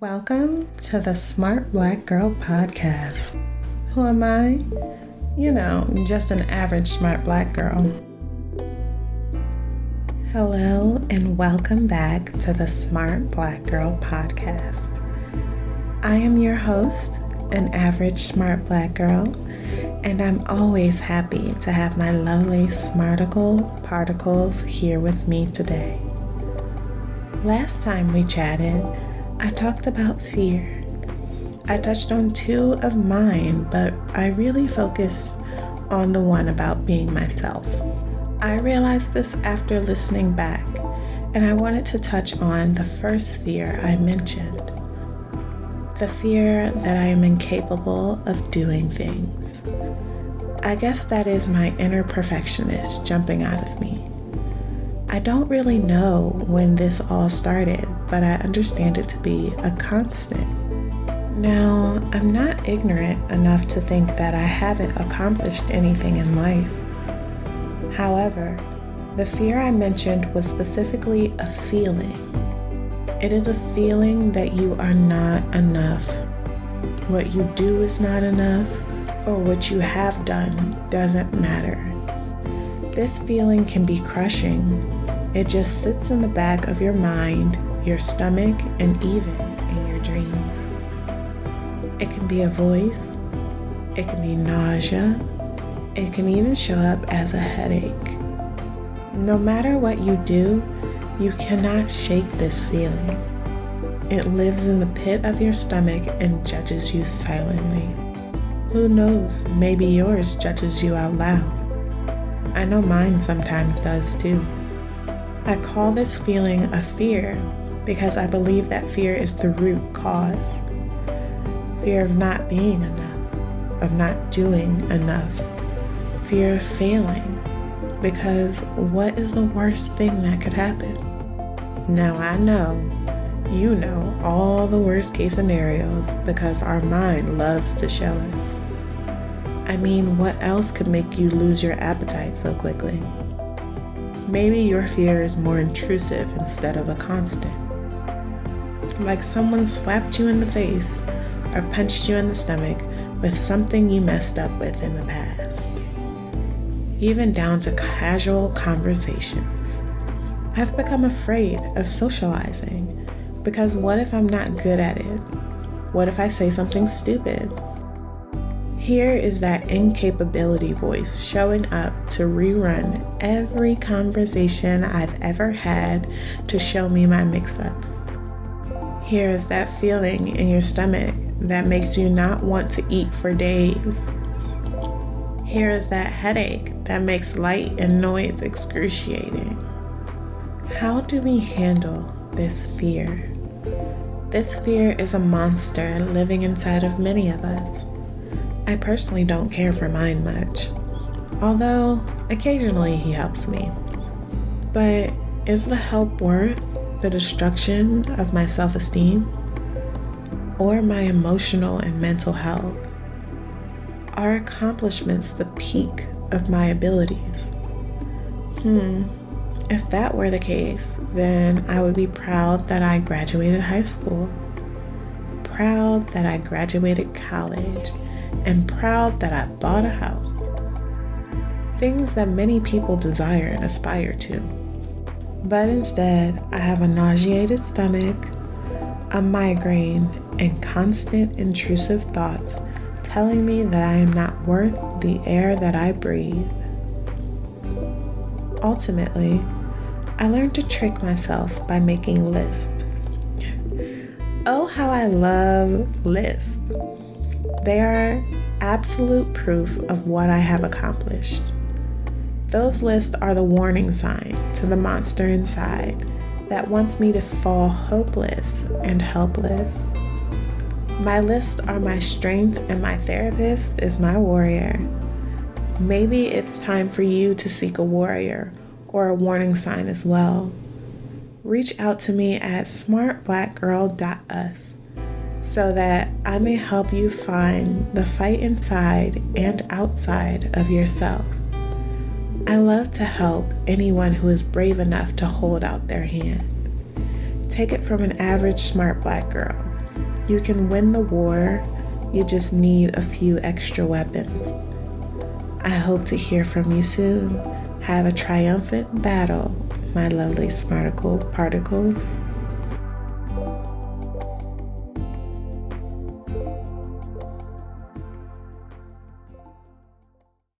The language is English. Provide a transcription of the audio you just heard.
Welcome to the Smart Black Girl Podcast. Who am I? Just an average smart black girl. Hello and welcome back to the Smart Black Girl Podcast. I am your host, an average smart black girl, and I'm always happy to have my lovely Smarticle Particles here with me today. Last time we chatted, I talked about fear. I touched on two of mine, but I really focused on the one about being myself. I realized this after listening back, and I wanted to touch on the first fear I mentioned. The fear that I am incapable of doing things. I guess that is my inner perfectionist jumping out of me. I don't really know when this all started, but I understand it to be a constant. Now, I'm not ignorant enough to think that I haven't accomplished anything in life. However, the fear I mentioned was specifically a feeling. It is a feeling that you are not enough. What you do is not enough, or what you have done doesn't matter. This feeling can be crushing. It just sits in the back of your mind, your stomach, and even in your dreams. It can be a voice. It can be nausea. It can even show up as a headache. No matter what you do, you cannot shake this feeling. It lives in the pit of your stomach and judges you silently. Who knows, maybe yours judges you out loud. I know mine sometimes does too. I call this feeling a fear because I believe that fear is the root cause. Fear of not being enough, of not doing enough. Fear of failing, because what is the worst thing that could happen? Now I know, you know all the worst case scenarios because our mind loves to show us. I mean, what else could make you lose your appetite so quickly? Maybe your fear is more intrusive instead of a constant. Like someone slapped you in the face or punched you in the stomach with something you messed up with in the past. Even down to casual conversations. I've become afraid of socializing because what if I'm not good at it? What if I say something stupid? Here is that incapability voice showing up to rerun every conversation I've ever had to show me my mix-ups. Here is that feeling in your stomach that makes you not want to eat for days. Here is that headache that makes light and noise excruciating. How do we handle this fear? This fear is a monster living inside of many of us. I personally don't care for mine much, although occasionally he helps me. But is the help worth the destruction of my self-esteem or my emotional and mental health? Are accomplishments the peak of my abilities? If that were the case, then I would be proud that I graduated high school, proud that I graduated college, and proud that I bought a house. Things that many people desire and aspire to. But instead, I have a nauseated stomach, a migraine, and constant intrusive thoughts telling me that I am not worth the air that I breathe. Ultimately, I learned to trick myself by making lists. Oh, how I love lists. They are absolute proof of what I have accomplished. Those lists are the warning sign to the monster inside that wants me to fall hopeless and helpless. My lists are my strength and my therapist is my warrior. Maybe it's time for you to seek a warrior or a warning sign as well. Reach out to me at smartblackgirl.us so that I may help you find the fight inside and outside of yourself. I love to help anyone who is brave enough to hold out their hand. Take it from an average smart black girl. You can win the war, you just need a few extra weapons. I hope to hear from you soon. Have a triumphant battle, my lovely Smarticle Particles.